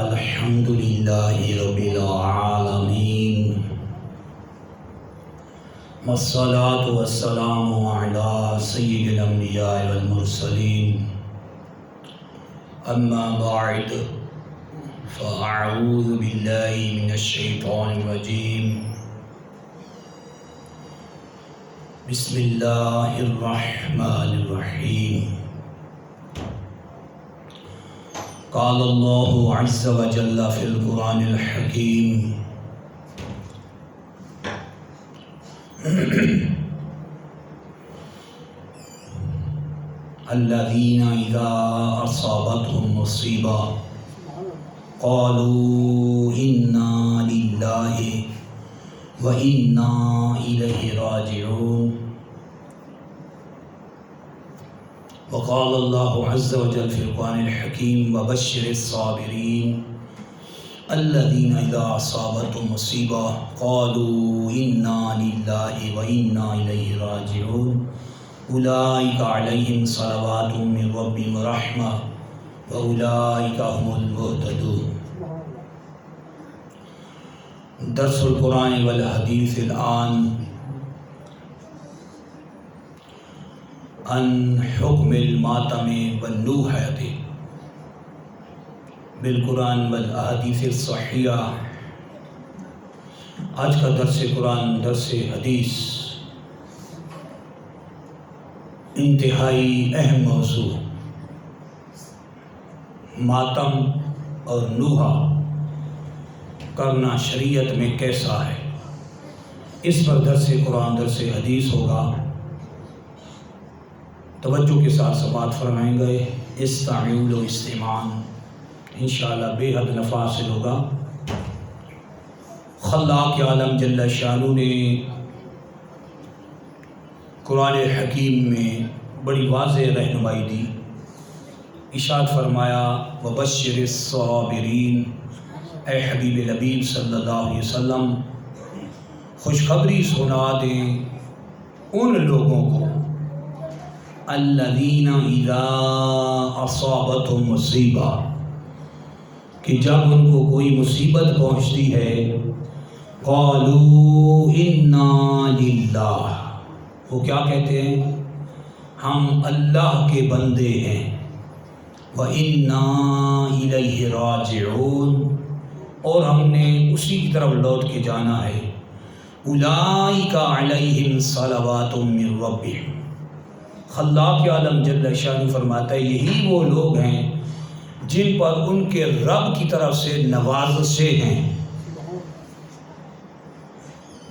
الحمد للہ رب العالمین والصلاة والسلام علی سید الانبیاء والمرسلین اما بعد فاعوذ باللہ من الشیطان الرجیم بسم اللہ الرحمن الرحیم قال اللہ عز وجل فی القرآن الحکیم الذین اذا اصابتهم مصیبہ قالوا انا للہ وانا الیہ راجعون وقال اللہ عز وجل فی القرآن الحکیم وبشر الصابرین الذین اذا اصابتهم مصیبہ قالوا انا للہ وانا الیہ راجعون اولئک علیہم صلوات من ربہم ورحمہ واولئک هم المہتدون۔ درس القرآن والحدیث الآن عن حکم الماتم والنوحۃ بالقرآن والاحادیث الصحیحہ۔ آج کا درس قرآن درس حدیث انتہائی اہم موضوع ماتم اور نوحہ کرنا شریعت میں کیسا ہے، اس پر درس قرآن درس حدیث ہوگا۔ توجہ کے ساتھ سماعت فرمائیں گے، استعمال و استماع انشاءاللہ بے حد نفع حاصل ہوگا۔ خلاق عالم جل شانہ نے قرآن حکیم میں بڑی واضح رہنمائی دی، ارشاد فرمایا وبشر الصابرین، اے حبیب لبیب صلی اللہ علیہ وسلم خوشخبری سنا دیں ان لوگوں کو الذین اذا اصابتهم مصیبہ، کہ جب ان کو کوئی مصیبت پہنچتی ہے قالوا انا للہ، وہ کیا کہتے ہیں؟ ہم اللہ کے بندے ہیں، وَإِنَّا إِلَيْهِ راجعون، اور ہم نے اسی کی طرف لوٹ کے جانا ہے۔ اولئک علیہم صلوات من ربہم، خلاق عالم جل شانہ فرماتا ہے یہی وہ لوگ ہیں جن پر ان کے رب کی طرف سے نوازشیں ہیں،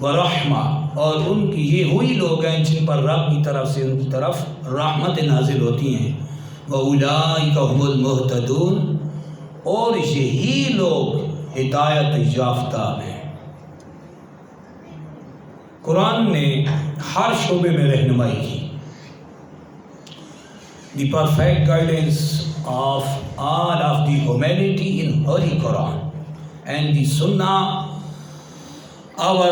ورحمہ، اور ان کی یہ ہوئی لوگ ہیں جن پر رب کی طرف سے ان کی طرف رحمت نازل ہوتی ہیں، وَأُولَئِكَ هُمُ الْمُهْتَدُونَ، اور یہی لوگ ہدایت یافتہ ہیں۔ قرآن نے ہر شعبے میں رہنمائی کی۔ The perfect guidance of all of the humanity in Holy Quran and the Sunnah, our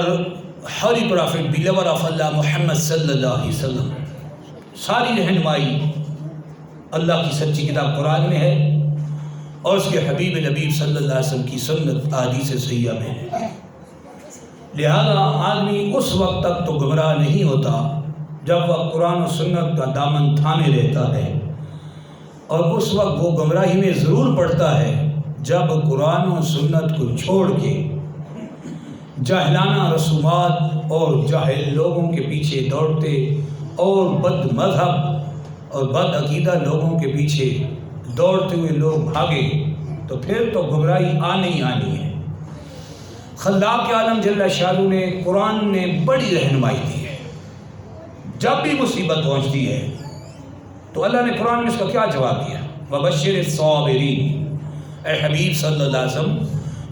Holy Prophet, beloved of Allah Muhammad صلی اللہ علیہ وسلم، ساری رہنمائی اللہ کی سچی کتاب قرآن میں ہے اور اس کے حبیب نبی صلی اللہ علیہ وسلم کی سنت احادیث صحیحہ میں ہے۔ لہذا آدمی اس وقت تک تو گمراہ نہیں ہوتا جب وہ قرآن و سنت کا دامن تھامے رہتا ہے، اور اس وقت وہ گمراہی میں ضرور پڑتا ہے جب قرآن و سنت کو چھوڑ کے جاہلانہ رسومات اور جاہل لوگوں کے پیچھے دوڑتے اور بد مذہب اور بد عقیدہ لوگوں کے پیچھے دوڑتے ہوئے لوگ بھاگے تو پھر تو گمراہی آنی ہی آنی ہے۔ خلاق عالم جل شانہ نے قرآن نے بڑی رہنمائی دی ہے۔ جب بھی مصیبت پہنچتی ہے تو اللہ نے قرآن میں اس کا کیا جواب دیا؟ وبشر الصابرین، اے حبیب صلی اللہ علیہ وسلم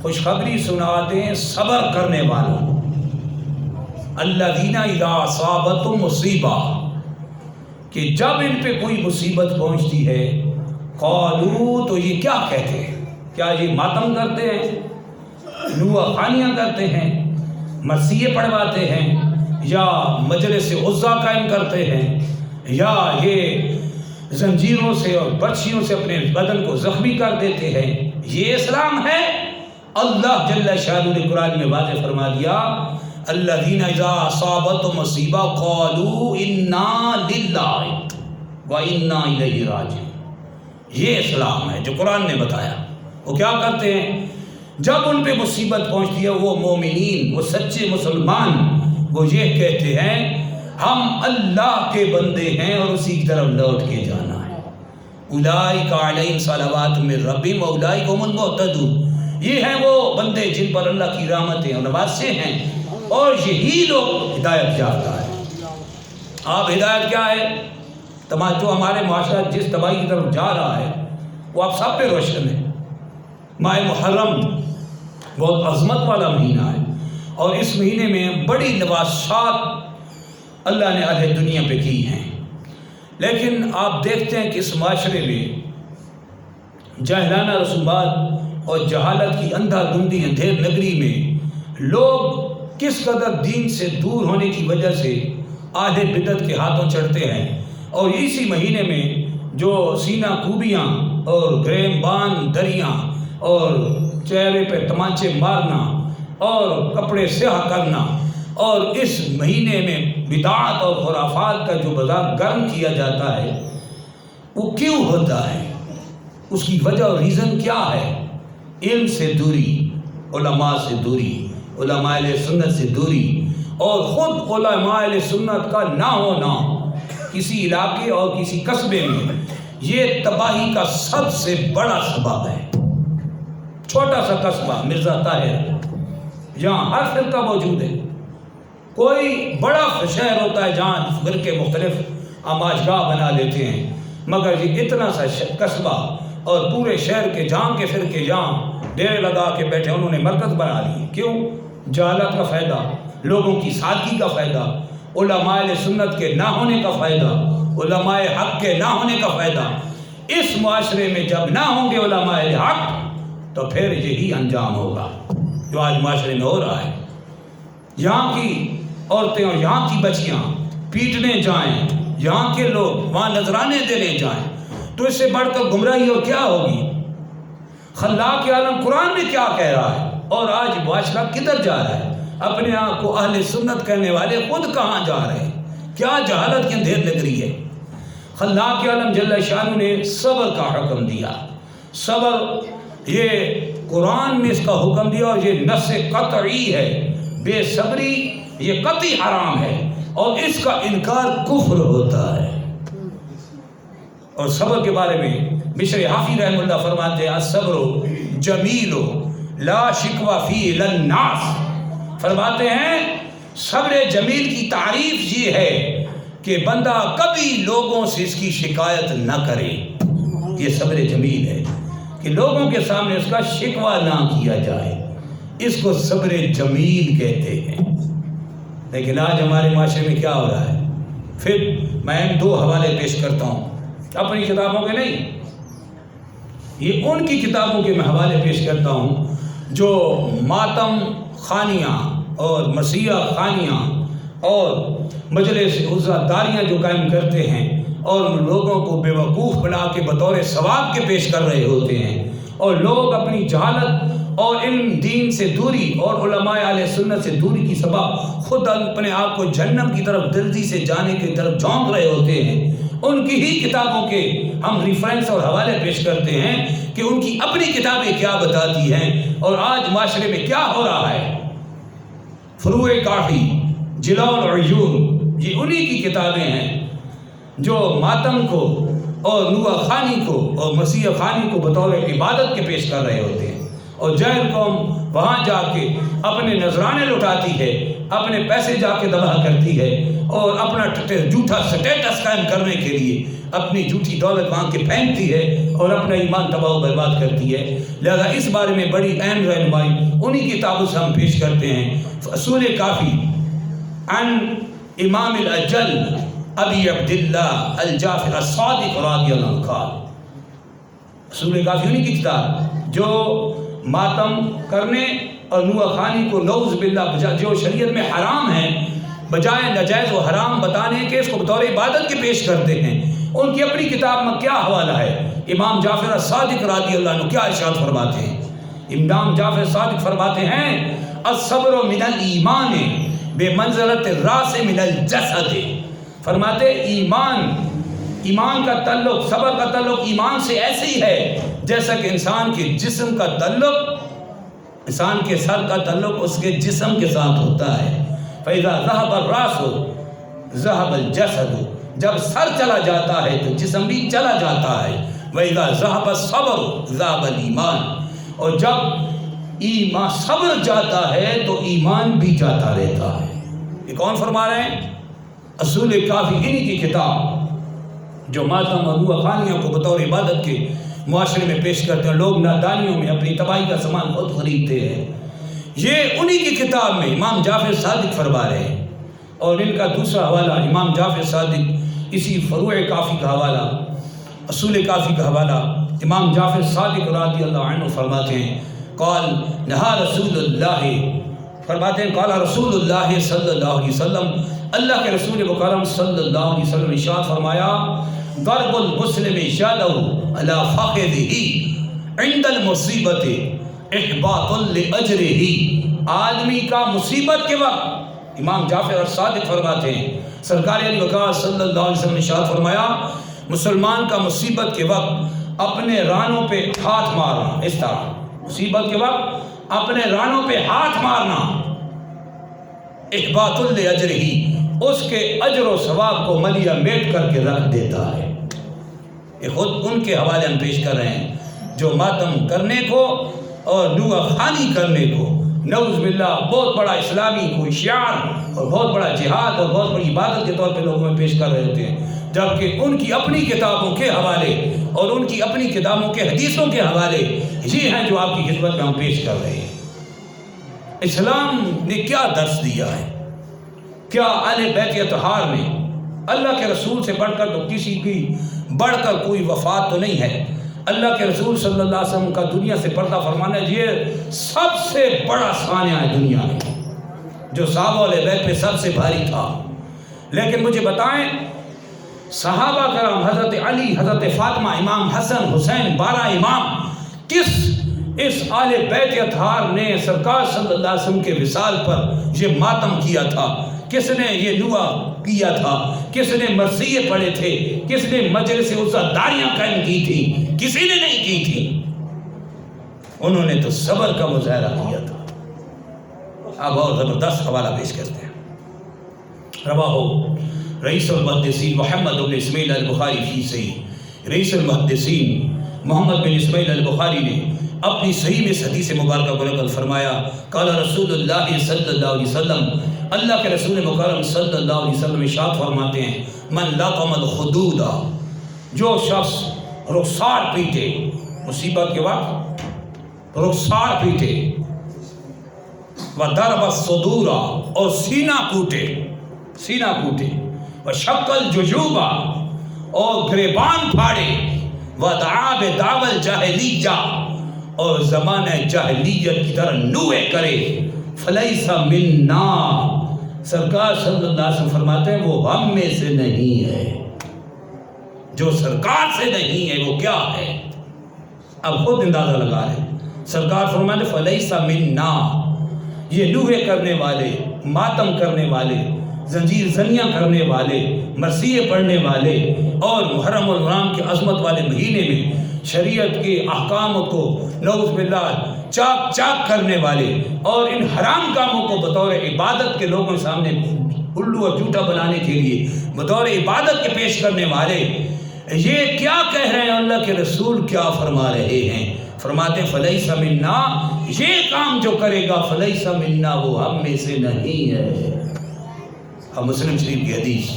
خوشخبری سنا دیں صبر کرنے والوں، الذین اذا اصابتهم مصیبہ، کہ جب ان پہ کوئی مصیبت پہنچتی ہے قالوا، تو یہ کیا کہتے ہیں؟ کیا یہ ماتم کرتے ہیں، نوحہ خوانیاں کرتے ہیں، مرثیے پڑھواتے ہیں، یا مجلس عزا قائم کرتے ہیں، یا یہ زنجیروں سے اور برچھیوں سے اپنے بدن کو زخمی کر دیتے ہیں، یہ اسلام ہے؟ اللہ جل شانہ نے قرآن میں واضح فرما دیا الذین اذا اصابتهم مصیبہ قالوا انا للہ وَإِنَّا إِلَيْهِ رَاجِعُونَ۔ یہ اسلام ہے جو قرآن نے بتایا۔ وہ کیا کرتے ہیں؟ جب ان پہ مصیبت پہنچتی ہے وہ مومنین، وہ سچے مسلمان، وہ یہ کہتے ہیں ہم اللہ کے بندے ہیں اور اسی کی طرف لوٹ کے جانا ہے۔ اولئک علیہم صلوات من ربہم واولئک هم المہتدون۔ یہ ہیں وہ بندے جن پر اللہ کی رحمتیں اور نوازشیں ہیں اور یہی لوگ ہدایت یافتہ ہیں۔ آپ ہدایت کیا ہے؟ جو ہمارے معاشرہ جس تباہی کی طرف جا رہا ہے وہ آپ سب پہ روشن ہے۔ ماہ محرم بہت عظمت والا مہینہ ہے اور اس مہینے میں بڑی نوازشات اللہ نے اہل دنیا پہ کی ہیں، لیکن آپ دیکھتے ہیں کہ اس معاشرے میں جاہلانہ رسومات اور جہالت کی اندھا دھندی اندھیر نگری میں لوگ کس قدر دین سے دور ہونے کی وجہ سے اہل بدعت کے ہاتھوں چڑھتے ہیں، اور اسی مہینے میں جو سینہ کوبیاں اور گریم بان دریاں اور چہرے پہ تمانچے مارنا اور کپڑے سیاہ کرنا اور اس مہینے میں بدعات اور خرافات کا جو بازار گرم کیا جاتا ہے وہ کیوں ہوتا ہے؟ اس کی وجہ اور ریزن کیا ہے؟ علم سے دوری، علماء سے دوری، علماء اہل سنت سے دوری، اور خود علماء اہل سنت کا نہ ہونا کسی علاقے اور کسی قصبے میں یہ تباہی کا سب سے بڑا سبب ہے۔ چھوٹا سا قصبہ مرزا طاہر، یہاں ہر فرقہ موجود ہے، کوئی بڑا شہر ہوتا ہے جہاں فرقے مختلف آماجگاہ بنا لیتے ہیں، مگر یہ اتنا سا قصبہ اور پورے شہر کے جہاں کے فرقے جہاں ڈیرے لگا کے بیٹھے انہوں نے مرکز بنا لیے۔ کیوں؟ جہالت کا فائدہ، لوگوں کی سادگی کا فائدہ، علماء اہل سنت کے نہ ہونے کا فائدہ، علماء حق کے نہ ہونے کا فائدہ۔ اس معاشرے میں جب نہ ہوں گے علماء اہل حق تو پھر یہی انجام ہوگا جو آج معاشرے میں ہو رہا ہے۔ یہاں کی عورتیں اور یہاں کی بچیاں پیٹنے جائیں، یہاں کے لوگ وہاں نذرانے دینے جائیں، تو اس سے بڑھ کر گمراہی اور کیا ہوگی؟ خلاق عالم قرآن میں کیا کہہ رہا ہے اور آج معاشرہ کدھر جا رہا ہے؟ اپنے آپ کو اہل سنت کہنے والے خود کہاں جا رہے ہیں؟ کیا جہالت کی اندھیر نگری ہے۔ خلاق عالم جل شانہ نے صبر کا حکم دیا۔ صبر یہ قرآن نے اس کا حکم دیا اور یہ نص قطعی ہے۔ بے صبری یہ قطعی حرام ہے اور اس کا انکار کفر ہوتا ہے۔ اور صبر کے بارے میں مشر حافظ رحمہ اللہ فرماتے ہیں الصبر جمیل لا شکوہ فی للناس۔ فرماتے ہیں صبر جمیل کی تعریف یہ ہے کہ بندہ کبھی لوگوں سے اس کی شکایت نہ کرے۔ یہ صبر جمیل ہے کہ لوگوں کے سامنے اس کا شکوہ نہ کیا جائے، اس کو صبر جمیل کہتے ہیں۔ لیکن آج ہمارے معاشرے میں کیا ہو رہا ہے؟ پھر میں دو حوالے پیش کرتا ہوں، اپنی کتابوں کے نہیں، یہ ان کی کتابوں کے میں حوالے پیش کرتا ہوں جو ماتم خانیاں اور مسیح خانیاں اور مجلس عزاداریاں جو قائم کرتے ہیں اور لوگوں کو بے وقوف بنا کے بطور ثواب کے پیش کر رہے ہوتے ہیں، اور لوگ اپنی جہالت اور علم دین سے دوری اور علماء اہل سنت سے دوری کی سبب خود اپنے آپ کو جہنم کی طرف جلدی سے جانے کی طرف جھونک رہے ہوتے ہیں۔ ان کی ہی کتابوں کے ہم ریفرنس اور حوالے پیش کرتے ہیں کہ ان کی اپنی کتابیں کیا بتاتی ہیں اور آج معاشرے میں کیا ہو رہا ہے۔ فروع کافی، جلاء العیون، یہ انہی کی کتابیں ہیں جو ماتم کو اور نوح خانی کو اور مسیح خانی کو بطور عبادت کے پیش کر رہے ہوتے ہیں، اور جاہل قوم وہاں جا کے اپنے نذرانے لٹاتی ہے، اپنے پیسے جا کے تباہ کرتی ہے اور اپنا جھوٹا سٹیٹس قائم کرنے کے لیے اپنی جھوٹی دولت وہاں کے پھینکتی ہے اور اپنا ایمان تباہ و برباد کرتی ہے۔ لہذا اس بارے میں بڑی اہم رہنمائی انہی کتابوں سے ہم پیش کرتے ہیں۔ اصول کافی عن امام الاجل ابی عبداللہ الجعفر الصادق رضی اللہ عنہ قال، اصول کافی انہی کی کتاب جو ماتم کرنے اور نوح خانی کو نعوذ باللہ جو شریعت میں حرام ہے بجائے ناجائز و حرام بتانے کے اس کو بطور عبادت کے پیش کرتے ہیں۔ ان کی اپنی کتاب میں کیا حوالہ ہے؟ امام جعفر صادق رضی اللہ عنہ کیا ارشاد فرماتے ہیں؟ امام جعفر صادق فرماتے ہیں الصبر من الایمان بمنزلۃ الراس من الجسد. فرماتے ایمان کا تعلق، صبر کا تعلق ایمان سے ایسے ہی ہے جیسا کہ انسان کے جسم کا تعلق، انسان کے سر کا تعلق اس کے جسم کے ساتھ ہوتا ہے. فَإِذَا ذَهَبَ الرَّاسُ ذَهَبَ الْجَسَدُ، جب سر چلا جاتا ہے تو جسم بھی چلا جاتا ہے. وَإِذَا ذَهَبَ الصَّبْرُ ذَهَبَ الْإِيمَانُ، اور جب ایمان صبر جاتا ہے تو ایمان بھی جاتا رہتا ہے. یہ کون فرما رہے ہیں؟ اصول کافی انہی کی کتاب جو ماتم اور روح خانیوں کو بطور عبادت کے معاشرے میں پیش کرتے ہیں. لوگ نادانیوں میں اپنی تباہی کا سامان خود خریدتے ہیں. یہ انہی کی کتاب میں امام جعفر صادق فرما رہے ہیں. اور ان کا دوسرا حوالہ امام جعفر صادق اسی فروع کافی کا حوالہ، اصول کافی کا حوالہ امام جعفر صادق رضی اللہ عنہ فرماتے ہیں قال نہا رسول اللہ، فرماتے ہیں قال رسول اللہ صلی اللہ علیہ وسلم، اللہ کے رسول مکرم صلی اللہ علیہ وسلم نے ارشاد فرمایا ضرب المسلم یدہ علی فخذہ عند المصیبت احباط لاجرہ. آدمی کا مصیبت کے وقت، امام جعفر صادق فرماتے ہیں سرکار علی وقار صلی اللہ علیہ وسلم نے ارشاد فرمایا مسلمان کا مصیبت کے وقت اپنے رانوں پہ ہاتھ مارنا، اس طرح مصیبت کے وقت اپنے رانوں پہ ہاتھ مارنا احباط لاجرہ، اس کے اجر و ثواب کو ملیہ میٹ کر کے رکھ دیتا ہے. یہ خود ان کے حوالے ہم پیش کر رہے ہیں جو ماتم کرنے کو اور نوح خانی کرنے کو نعوذ باللہ بہت بڑا اسلامی کوئی شعار اور بہت بڑا جہاد اور بہت بڑی عبادت کے طور پہ لوگوں میں پیش کر رہے ہوتے ہیں، جبکہ ان کی اپنی کتابوں کے حوالے اور ان کی اپنی کتابوں کے حدیثوں کے حوالے یہ ہیں جو آپ کی خدمت میں ہم پیش کر رہے ہیں. اسلام نے کیا درس دیا ہے؟ کیا اہل بیت اطہار نے اللہ کے رسول سے بڑھ کر تو کسی کی بڑھ کر کوئی وفات تو نہیں ہے. اللہ کے رسول صلی اللہ علیہ وسلم کا دنیا سے پردہ فرمانا یہ سب سے بڑا سانحہ ہے دنیا میں، جو صحابہ اہل بیت پہ سب سے بھاری تھا. لیکن مجھے بتائیں صحابہ کرام حضرت علی، حضرت فاطمہ، امام حسن حسین، 12 امام، کس اس اہل بیت اطہار نے سرکار صلی اللہ علیہ وسلم کے وصال پر یہ ماتم کیا تھا؟ کس نے یہ دعا کیا تھا؟ کس نے مرثیے پڑھے تھے؟ کس نے مجلس عزاداریاں قائم کی تھی؟ کسی نے نہیں کی تھی. انہوں نے تو صبر کا مظاہرہ کیا تھا. اب اور زبردست حوالہ پیش کرتے ہیں. رواہ رئیس المحدثین محمد بن اسماعیل البخاری فی صحیح، رئیس المحدثین محمد بن اسماعیل البخاری نے اپنی صحیح میں اس حدیث مبارکہ کو نقل فرمایا قال رسول اللہ صلی اللہ علیہ وسلم، اللہ کے رسول مکرم صلی اللہ علیہ وسلم ارشاد فرماتے ہیں من لطم الخدود، جو شخص رخسار پیٹے، مصیبت کے وقت رخسار پیٹے، وضرب الصدور، اور سینہ کوٹے، سینہ کوٹے، وشق الجیوب، اور گریبان پھاڑے، ودعا بدعوى الجاہلیہ، اور زمانہ جاہلیت کی طرح نوے کرے، فلیس منا، سرکار صلی اللہ علیہ وسلم فرماتے ہیں وہ ہم میں سے نہیں ہے. جو سرکار سے نہیں ہے وہ کیا ہے؟ اب خود اندازہ لگا رہے. سرکار فرماتے ہیں فلیس منا، یہ نوحے کرنے والے، ماتم کرنے والے، زنجیر زنیاں کرنے والے، مرثیے پڑھنے والے، اور محرم الحرام کے عظمت والے مہینے میں شریعت کے احکام کو نعوذ باللہ چاک چاک کرنے والے، اور ان حرام کاموں کو بطور عبادت کے لوگوں کے سامنے الو اور جھوٹا بنانے کے لیے بطور عبادت کے پیش کرنے والے، یہ کیا کہہ رہے ہیں؟ اللہ کے رسول کیا فرما رہے ہیں؟ فرماتے ہیں فلیس منا، یہ کام جو کرے گا فلیس منا، وہ ہم میں سے نہیں ہے. اب مسلم شریف کی حدیث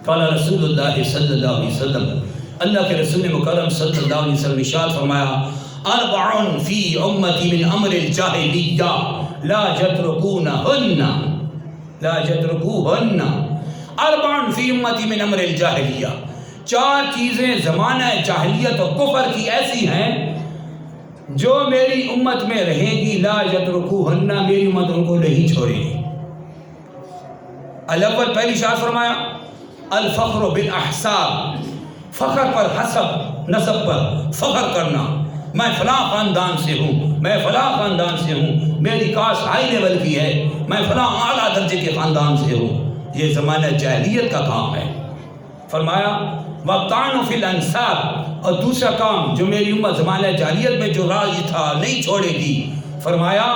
قال رسول اللہ صلی اللہ علیہ وسلم، اللہ کے رسول مکرم صلی اللہ علیہ وسلم ارشاد فرمایا اربع فی امتی من امر الجاہلیہ لا یترکونہن، لا یترکوہن، اربع فی امتی من امر الجاہلیہ، 4 چیزیں زمانہ جاہلیت اور کفر کی ایسی ہیں جو میری امت میں رہیں گی، لا یترکوہن، میری امت ان کو نہیں چھوڑے گی. الاول، پہلی شاہ فرمایا الفخر بالاحساب، فخر پر حسب نسب پر فخر کرنا، میں فلاں خاندان سے ہوں، میں فلاں خاندان سے ہوں، میری کاسٹ ہائی لیول کی ہے، میں فلاں اعلیٰ درجے کے خاندان سے ہوں، یہ زمانہ جاہلیت کا کام ہے۔ فرمایا وَالطَّعْنُ فِي الْأَنْسَابِ، اور دوسرا کام جو میری امت زمانہ جاہلیت میں جو راج تھا نہیں چھوڑے گی، فرمایا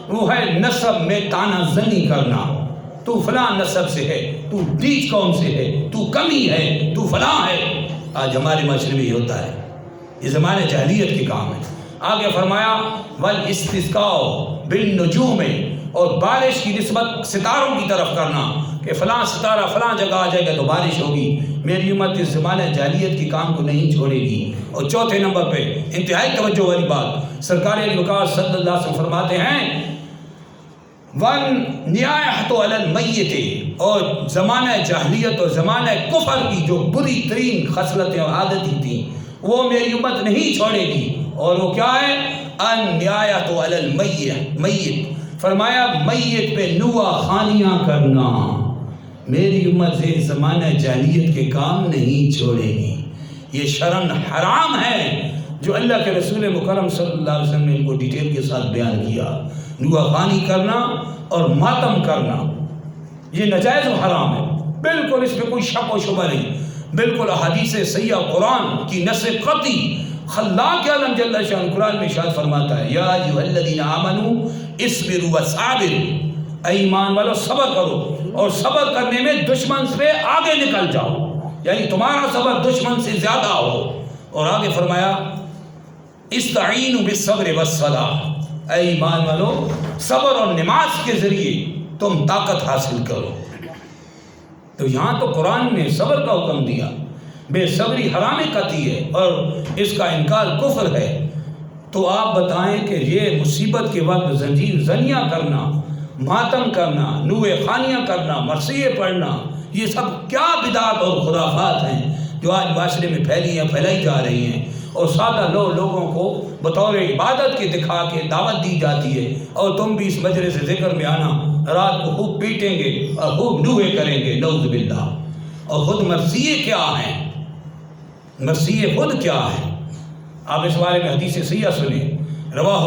وہ ہے نسب میں تانا زنی کرنا، تو فلاں نسب سے ہے، تو نیچ قوم سے ہے، تو کمی ہے، تو فلاں ہے۔ آج ہمارے معاشرے میں یہ ہوتا ہے، یہ زمانہ جاہلیت کے کام ہے۔ آگے فرمایا وَالْإِسْتِسْقَاءُ بِالنُّجُومِ، اور بارش کی نسبت ستاروں کی طرف کرنا کہ فلاں ستارہ فلاں جگہ آ جائے گا تو بارش ہوگی۔ میری امت اس زمانہ جاہلیت کے کام کو نہیں چھوڑے گی۔ اور چوتھے نمبر پہ انتہائی توجہ والی بات، سرکار وقار صلی اللہ علیہ وسلم فرماتے ہیں وَالنِّيَاحَةُ عَلَى الْمَيِّتِ، اور زمانہ جاہلیت اور زمانہ کفر کی جو بری ترین خصلتیں اور عادتیں تھیں وہ میری امت نہیں چھوڑے گی، اور وہ کیا ہے؟ النِّيَاحَةُ عَلَى الْمَيِّتِ، فرمایا میت پہ نوحہ خوانیاں کرنا، میری امت سے زمانہ جاہلیت کے کام نہیں چھوڑے گی۔ یہ شرعاً حرام ہے جو اللہ کے رسول مکرم صلی اللہ علیہ وسلم نے ان کو ڈیٹیل کے ساتھ بیان کیا۔ نوحہ خوانی کرنا اور ماتم کرنا یہ ناجائز و حرام ہے، بالکل اس میں کوئی شک و شبہ نہیں، بالکل احادیث صحیحہ قرآن کی نص قطعی۔ خلاق عالم جل شان قرآن میں ارشاد فرماتا ہے یا ایھا الذین آمنوا اصبروا وصابروا، اے ایمان والو صبر کرو اور صبر کرنے میں دشمن سے آگے نکل جاؤ، یعنی تمہارا صبر دشمن سے زیادہ ہو۔ اور آگے فرمایا استعینوا بالصبر والصلاۃ، اے ایمان والو صبر اور نماز کے ذریعے تم طاقت حاصل کرو۔ تو یہاں تو قرآن نے صبر کا حکم دیا، بے صبری حرام قطعی ہے اور اس کا انکار کفر ہے۔ تو آپ بتائیں کہ یہ مصیبت کے وقت زنجیر زنیاں کرنا، ماتم کرنا، نوحہ خوانیاں کرنا، مرثیے پڑھنا، یہ سب کیا بدعت اور خرافات ہیں جو آج معاشرے میں پھیلائی جا رہی ہیں، اور سادہ لوگوں کو بطور عبادت کے دکھا کے دعوت دی جاتی ہے، اور تم بھی اس مجلس ذکر میں آنا، رات کو خوب پیٹیں گے اور خوب نوحے کریں گے، نعوذ باللہ۔ اور خود مرثیے کیا ہیں، مرثیے خود کیا ہے؟ آپ اس بارے میں حدیث صحیحہ سنیں، رواہ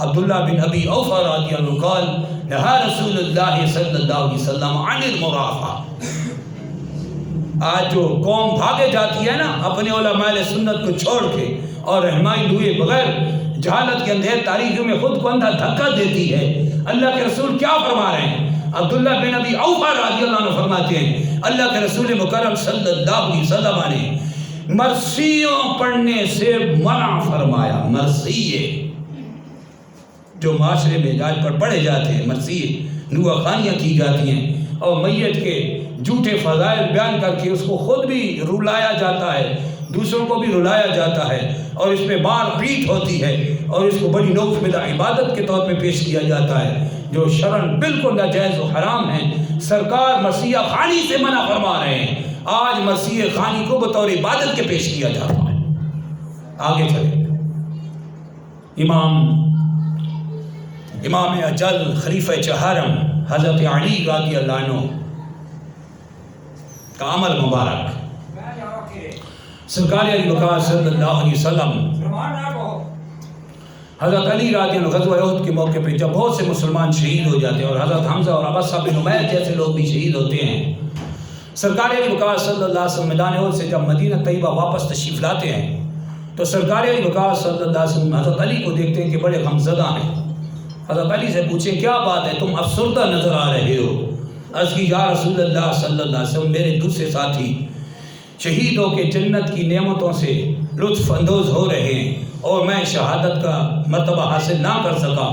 عبداللہ بن ابی اوفیٰ رضی اللہ عنہ قال نہا رسول اللہ صلی اللہ علیہ وسلم عن المرافعہ۔ آج جو قوم بھاگے جاتی ہے نا اپنے علماء سنت کو چھوڑ کے اور رہنمائی ہوئے بغیر جہالت کے اندھیر تاریخیوں میں خود کو اندھا دھکا دیتی ہے، اللہ کے رسول کیا فرما رہے ہیں؟ عبداللہ بن ابی اوفیٰ رضی اللہ عنہ فرماتے ہیں اللہ کے رسول مکرم صلی اللہ علیہ وسلم نے مرثیوں پڑھنے سے منع فرمایا۔ مرثیے جو معاشرے میں آج پر پڑھے جاتے ہیں، مرثیے نوحہ خوانیاں کی جاتی ہیں اور میت کے جھوٹے فضائل بیان کر کے اس کو خود بھی رلایا جاتا ہے، دوسروں کو بھی رلایا جاتا ہے، اور اس پہ مار پیٹ ہوتی ہے، اور اس کو بڑی نعوذ باللہ عبادت کے طور پہ پیش کیا جاتا ہے جو شرعاً بالکل ناجائز و حرام ہے۔ سرکار مرثیہ خوانی سے منع فرما رہے ہیں، آج مرثیہ خوانی کو بطور عبادت کے پیش کیا جاتا ہے۔ آگے چلیں، امام اجل خلیفہ چہارم حضرت علی رضی اللہ عنہ کا عمل مبارک، سرکار علی وقار صلی اللہ علیہ وسلم حضرت علی رضی اللہ عنہ غزوہ احد کے موقع پہ جب بہت سے مسلمان شہید ہو جاتے ہیں اور حضرت حمزہ اور عباسہ بن عمیر جیسے لوگ بھی شہید ہوتے ہیں، سرکار علی وقار صلی اللہ علیہ وسلم میدان احد سے جب مدینہ طیبہ واپس تشریف لاتے ہیں تو سرکار علی وقار صلی اللہ علیہ وسلم حضرت علی کو دیکھتے ہیں کہ بڑے غمزدہ ہیں۔ حضرت علی سے پوچھیں کیا بات ہے، تم افسردہ نظر آ رہے ہو؟ عرض کی یا رسول اللہ صلی اللہ علیہ وسلم میرے دوسرے ساتھی شہید ہو کے جنت کی نعمتوں سے لطف اندوز ہو رہے ہیں اور میں شہادت کا مرتبہ حاصل نہ کر سکا۔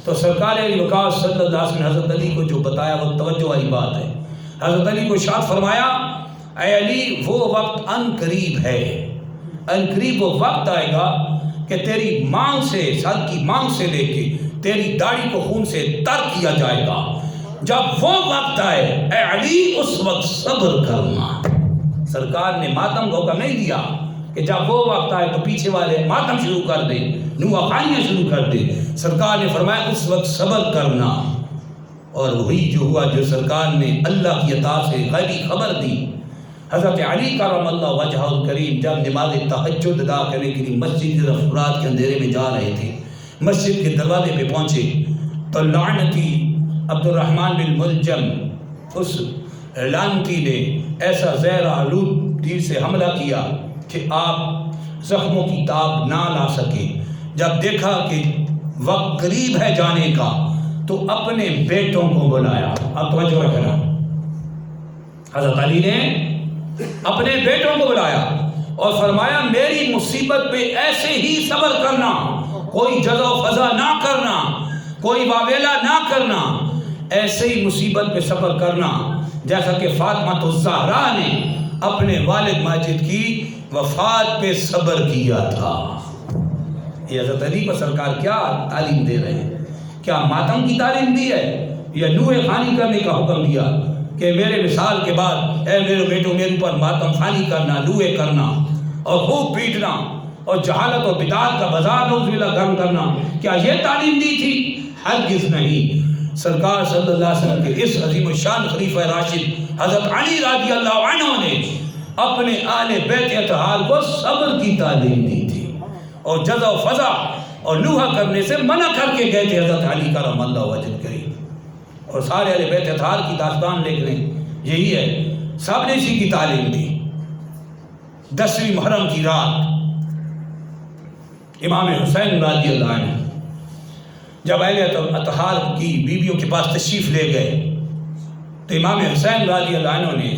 تو سرکار علی وقار صلی اللہ علیہ وسلم نے حضرت علی کو جو بتایا وہ توجہ والی بات ہے۔ حضرت علی کو ارشاد فرمایا اے علی وہ وقت ان قریب ہے، ان قریب وہ وقت آئے گا کہ تیری مانگ سے، سر کی مانگ سے لے کے تیری داڑھی کو خون سے تر کیا جائے گا۔ جب وہ وقت آئے اے علی اس وقت صبر کرنا۔ سرکار نے ماتم کا حکم نہیں دیا کہ جب وہ وقت آئے تو پیچھے والے ماتم شروع کر دے، نوحہ خوانیاں شروع کر دے۔ سرکار نے فرمایا اس وقت صبر کرنا، اور وہی جو ہوا جو سرکار نے اللہ کی عطا سے غیبی خبر دی۔ حضرت علی کرم اللہ وجہہ الکریم جب نماز تہجد ادا کرنے کے لیے مسجد کی طرف رات کے اندھیرے میں جا رہے تھے، مسجد کے دروازے پہ پہنچے تو لعنتی عبد الرحمن بن ملجم اس لعنتی نے ایسا زہر آلود تیر سے حملہ کیا کہ آپ زخموں کی تاب نہ لا سکے۔ جب دیکھا کہ وقت قریب ہے جانے کا تو اپنے بیٹوں کو بلایا۔ اب توجہ رکھنا، حضرت علی نے اپنے بیٹوں کو بلایا اور فرمایا میری مصیبت پہ ایسے ہی صبر کرنا، کوئی جزا و فضا نہ کرنا، کوئی واویلا نہ کرنا، ایسے ہی مصیبت پہ صبر کرنا جیسا کہ فاطمہ الزہرا نے اپنے والد ماجد کی وفات پہ صبر کیا تھا۔ یہ حضرت علی پر سرکار کیا تعلیم دے رہے ہیں؟ کیا ماتم کی تعلیم دی ہے یا نوح خوانی کرنے کا حکم دیا کہ میرے وصال کے بعد اے میرے بیٹوں میرے اوپر ماتم خوانی کرنا، نوح کرنا اور خوب پیٹنا اور جہالت اور بدعات کا بازار نعوذ باللہ گرم کرنا؟ کیا یہ تعلیم دی تھی؟ ہرگز نہیں۔ سرکار صلی اللہ علیہ وسلم کے اس عظیم الشان خلیفہ راشد حضرت علی رضی اللہ عنہ نے اپنے اہل بیت اطہار کو صبر کی تعلیم دی تھی اور جزا و فضا اور نوحہ کرنے سے منع کر کے گئے تھے حضرت علی کرم اللہ وجہ کریم۔ اور سارے اہل بیت اطہار کی داستان لکھ لیں، یہی ہے، سب نے اسی کی تعلیم دی۔ 10ویں محرم کی رات امام حسین رضی اللہ عنہ جب اہل اطہار کی بیویوں کے پاس تشریف لے گئے تو امام حسین رضی اللہ عنہ نے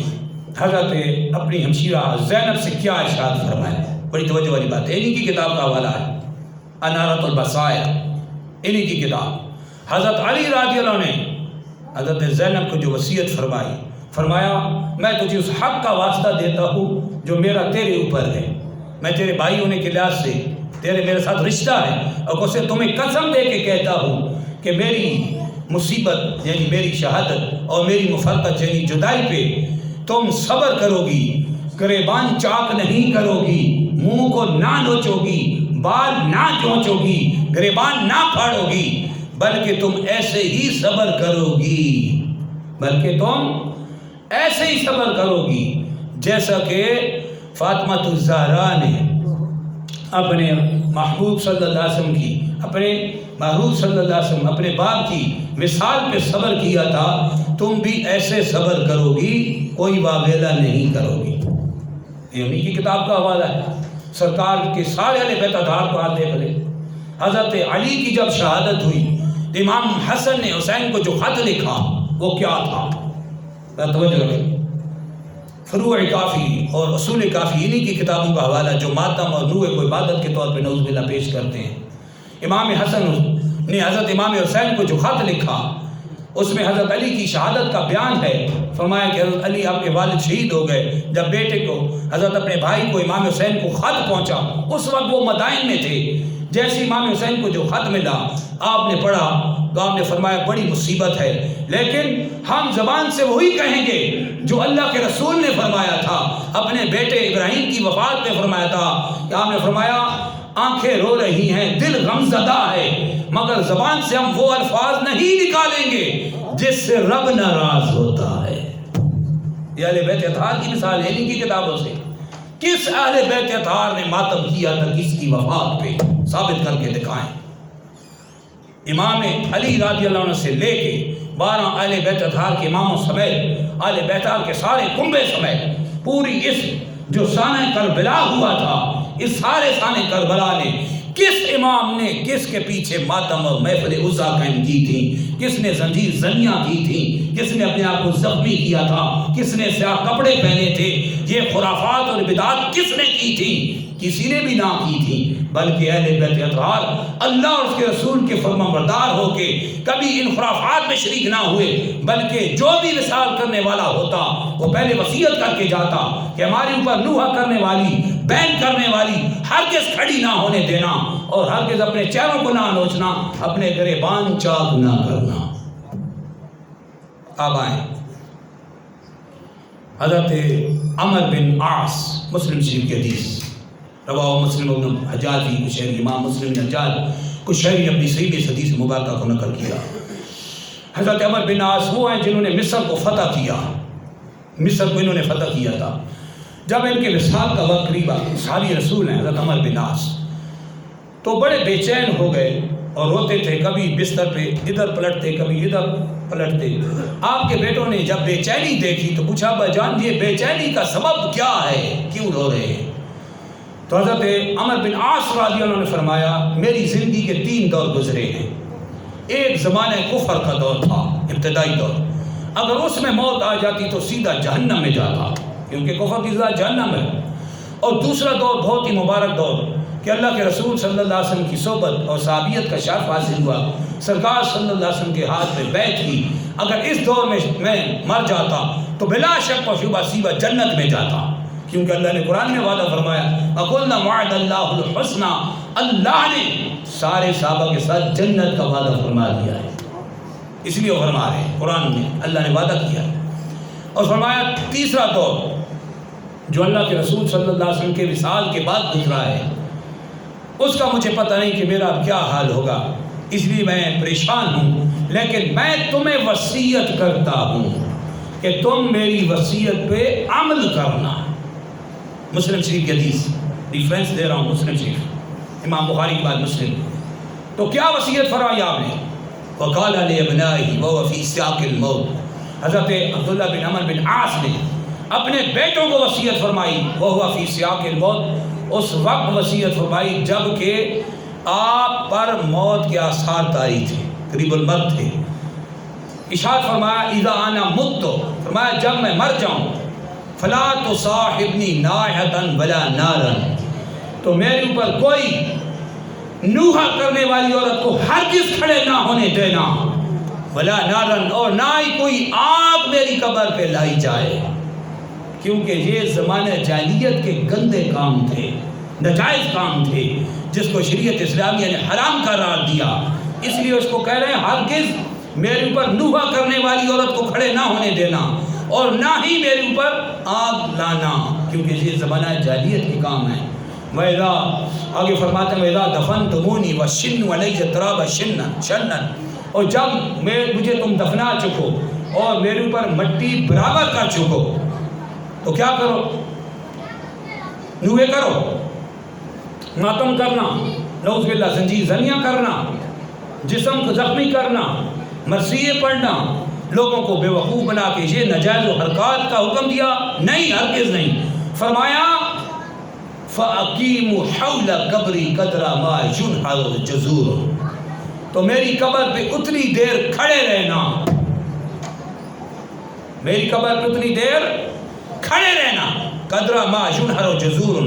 حضرت اپنی ہمشیرہ زینب سے کیا ارشاد فرمایا؟ بڑی توجہ والی بات ہے، انہی کی کتاب کا حوالہ ہے، انارۃ البصائر، انہی کی کتاب۔ حضرت علی رضی اللہ عنہ نے حضرت زینب کو جو وصیت فرمائی، فرمایا میں تجھے اس حق کا واسطہ دیتا ہوں جو میرا تیرے اوپر ہے، میں تیرے بھائی ہونے کے لحاظ سے تیرے میرے ساتھ رشتہ ہے، اور اسے تمہیں قسم دے کے کہتا ہوں کہ میری مصیبت یعنی میری شہادت اور میری مفارقت یعنی جدائی پہ تم صبر کرو گی، گریبان چاک نہیں کرو گی، منہ کو نہ نوچو گی، بال نہ چونچو گی، گریبان نہ پھاڑو گی، بلکہ تم ایسے ہی صبر کرو گی، بلکہ تم ایسے ہی صبر کرو گی جیسا کہ فاطمہ الزہرا نے اپنے محبوب صلی اللہ علیہ وسلم کی اپنے باپ کی مثال پہ صبر کیا تھا، تم بھی ایسے صبر کرو گی، کوئی واویلا نہیں کرو گی۔ یہ انہی کی کتاب کا حوالہ ہے۔ سرکار کے سارے اہل بیت اطہار کو آپ دیکھ لیں۔ حضرت علی کی جب شہادت ہوئی تو امام حسن نے حسین کو جو خط لکھا وہ کیا تھا؟ توجہ رکھیں، فروع کافی اور اصول کافی انہی کی کتابوں کا حوالہ جو ماتم اور نوح کو عبادت کے طور پہ نعوذ باللہ پیش کرتے ہیں۔ امام حسن نے حضرت امام حسین کو جو خط لکھا اس میں حضرت علی کی شہادت کا بیان ہے۔ فرمایا کہ حضرت علی آپ کے والد شہید ہو گئے، جب بیٹے کو حضرت اپنے بھائی کو امام حسین کو خط پہنچا، اس وقت وہ مدائن میں تھے، جیسے امام حسین کو جو خط ملا آپ نے پڑھا تو آپ نے فرمایا بڑی مصیبت ہے، لیکن ہم زبان سے وہی کہیں گے جو اللہ کے رسول نے فرمایا تھا، اپنے بیٹے ابراہیم کی وفات میں فرمایا تھا کہ آپ نے فرمایا آنکھیں رو رہی ہیں، دل غمزدہ ہے، مگر زبان سے ہم وہ الفاظ نہیں نکالیں گے جس سے رب ناراض ہوتا ہے۔ یہ اہل بیت اطہار کی مثال ہے انہی کی کتابوں سے۔ کس اہل بیت اطہار نے ماتم کیا تھا کس کی وفات پہ؟ ثابت کر کے دکھائیں۔ امام علی رضی اللہ عنہ سے لے کے 12 اہل بیت اطہار کے اماموں سمیت اہل بیت اطہار کے سارے کنبے سمیت پوری اس جو سانہ کربلا ہوا تھا، اس سارے سانہ کربلا نے کس امام نے کس کے پیچھے ماتم اور محفل عزا قائم کی تھی، کس نے زنجیر زنیاں کی تھی، کس نے اپنے آپ کو زخمی کیا تھا، کس نے سیاہ کپڑے پہنے تھے، یہ خرافات اور بدعات کس نے کی تھی؟ کسی نے بھی نہ کی تھی، بلکہ اہل بیت اطہار اللہ اور اس کے رسول کے فرمانبردار ہو کے کبھی ان خرافات میں شریک نہ ہوئے، بلکہ جو بھی وصال کرنے والا ہوتا وہ پہلے وصیت کر کے جاتا کہ ہمارے اوپر نوحہ کرنے والی، بین کرنے والی ہرگز کھڑی نہ ہونے دینا اور ہرگز اپنے چہروں کو نہ نوچنا، اپنے گریبان چاک نہ کرنا۔ اب آئیں حضرت عمر بن عاص، مسلم شریف کی حدیث، رواہ مسلم ابن حجاج کی کشہری، امام مسلم بن حجاج کشہری نے اپنی صحیح اس حدیث مبارکہ کو نقل کیا۔ حضرت عمر بن عاص وہ ہیں جنہوں نے مصر کو فتح کیا، مصر کو انہوں نے فتح کیا تھا۔ جب ان کے وصال کا وقت قریب آ صحابی رسول ہیں حضرت عمر بن عاص تو بڑے بے چین ہو گئے اور روتے تھے، کبھی بستر پہ ادھر پلٹتے کبھی ادھر پلٹتے۔ آپ کے بیٹوں نے جب بے چینی دیکھی تو پوچھا ابا جان یہ بے چینی کا سبب کیا ہے، کیوں رو رہے ہیں؟ تو حضرت عمر بن عاص رضی اللہ عنہ نے فرمایا میری زندگی کے 3 دور گزرے ہیں۔ ایک زمانہ کفر کا دور تھا، ابتدائی دور، اگر اس میں موت آ جاتی تو سیدھا جہنم میں جاتا کیونکہ کفر کی سزا جہنم ہے۔ اور دوسرا دور بہت ہی مبارک دور کہ اللہ کے رسول صلی اللہ علیہ وسلم کی صحبت اور صحابیت کا شرف حاصل ہوا، سرکار صلی اللہ علیہ وسلم کے ہاتھ میں بیعت کی، اگر اس دور میں مر جاتا تو بلا شک و شبہ سیدھا جنت میں جاتا، کیونکہ اللہ نے قرآن میں وعدہ فرمایا وَقُلْنَا وَعَدَ اللَّهُ الْحُسْنَى، اللہ نے سارے صحابہ کے ساتھ جنت کا وعدہ فرما دیا ہے، اس لیے وہ فرما رہے ہیں قرآن میں اللہ نے وعدہ کیا ہے۔ اور فرمایا تیسرا دور جو اللہ کے رسول صلی اللہ علیہ وسلم کے وصال کے بعد گزرا ہے اس کا مجھے پتہ نہیں کہ میرا کیا حال ہوگا، اس لیے میں پریشان ہوں، لیکن میں تمہیں وصیت کرتا ہوں کہ تم میری وصیت پہ عمل کرنا۔ مسلم شریف کی حدیث ریفرنس دے رہا ہوں، مسلم شریف، امام بخاری کے بعد مسلم۔ تو کیا وصیت فرمائی آپ نے؟ وقال لابنائه وهو في سیاق الموت، حضرت عبداللہ بن عمر بن عاص نے اپنے بیٹوں کو وصیت فرمائی، وهو في سیاق الموت، اس وقت وصیت فرمائی جب کہ آپ پر موت کے آثار طاری تھے، قریب المرگ تھے۔ ارشاد فرمایا اذا انا مت، فرمایا جب میں مر جاؤں فلا تصاحبنی ناحتا ولا نارا، تو میرے اوپر کوئی نوحہ کرنے والی عورت کو ہرگز کھڑے نہ ہونے دینا، ولا نارن، اور نہ ہی کوئی آگ میری قبر پہ لائی جائے، کیونکہ یہ زمانہ جاہلیت کے گندے کام تھے، ناجائز کام تھے جس کو شریعت اسلامیہ نے حرام قرار دیا، اس لیے اس کو کہہ رہے ہیں ہرگز میرے اوپر نوحہ کرنے والی عورت کو کھڑے نہ ہونے دینا اور نہ ہی میرے اوپر آگ لانا، کیونکہ یہ زمانہ جاہلیت کے کام ہے۔ وَإِذَا، آگے فرماتے ہیں وَإِذَا دَفَنْتُمُونِي وَالشِّنُّ عَلَيَّ التُّرَابَ شَنًّا، اور جب مجھے تم دفنا چکو اور میرے اوپر مٹی برابر کر چکو تو کیا کرو؟ نوحے کرو، ماتم کرنا، نعوذ باللہ زنجیر زنیاں کرنا، جسم کو زخمی کرنا، مرثیے پڑھنا، لوگوں کو بے وقوف بنا کے یہ ناجائز و حرکات کا حکم دیا؟ نہیں، ہرگز نہیں۔ فرمایا فَأَقِيمُ حَوْلَ قَبْرِ قَدْرَ مَا يُنْحَرُ الْجَزُورُ، تو میری قبر پہ اتنی دیر کھڑے رہنا، میری قبر پہ اتنی دیر کھڑے رہنا، قدرہ ما ينحر جزور،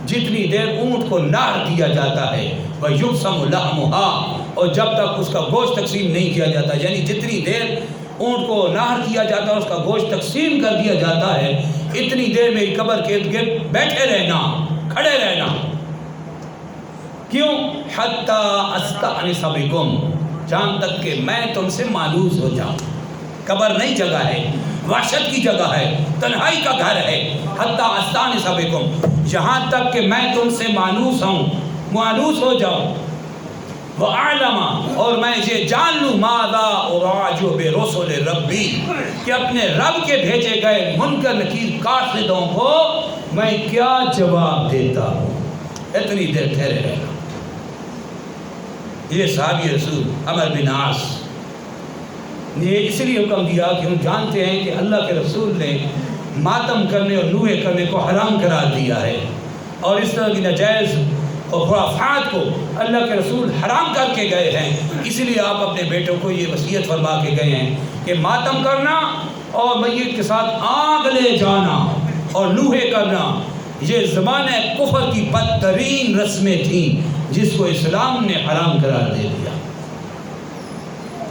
جتنی دیر اونٹ کو نہر دیا جاتا ہے، وَيُقْسَمُ لَحْمُهَا، اور جب تک اس کا گوشت تقسیم نہیں کیا جاتا، یعنی جتنی دیر اونٹ کو نہر کیا جاتا ہے اس کا گوشت تقسیم کر دیا جاتا ہے، اتنی دیر میری قبر کے ارد گرد بیٹھے رہنا، کھڑے رہنا۔ کیوں؟ حَتَّى أَسْتَأْنِسَ بِكُمْ، جہاں تک کہ میں تم سے مانوس ہو جاؤں۔ قبر نئی جگہ ہے، وحشت کی جگہ ہے، تنہائی کا گھر ہے۔ حَتَّى أَسْتَأْنِسَ بِكُمْ، جہاں تک کہ میں تم سے مانوس ہوں، مانوس ہو جاؤں۔ وَأَعْلَمَ، اور میں یہ جان لوں مَاذَا أُرَاجُ بِرُسُلِ رَبِّي، کہ اپنے رب کے بھیجے گئے منکر نکیر قاصدوں کو میں کیا جواب دیتا ہوں۔ اتنی دیر ٹھہرے رہنا۔ یہ صحابی رسول عمر بن عاص نے اس لیے حکم دیا کہ ہم جانتے ہیں کہ اللہ کے رسول نے ماتم کرنے اور نوحے کرنے کو حرام قرار دیا ہے، اور اس طرح کی ناجائز اور خرافات کو اللہ کے رسول حرام کر کے گئے ہیں، اس لیے آپ اپنے بیٹوں کو یہ وصیت فرما کے گئے ہیں کہ ماتم کرنا اور میت کے ساتھ آگ لے جانا اور نوحے کرنا یہ زمانہ کفر کی بدترین رسمیں تھیں جس کو اسلام نے حرام قرار دے دیا۔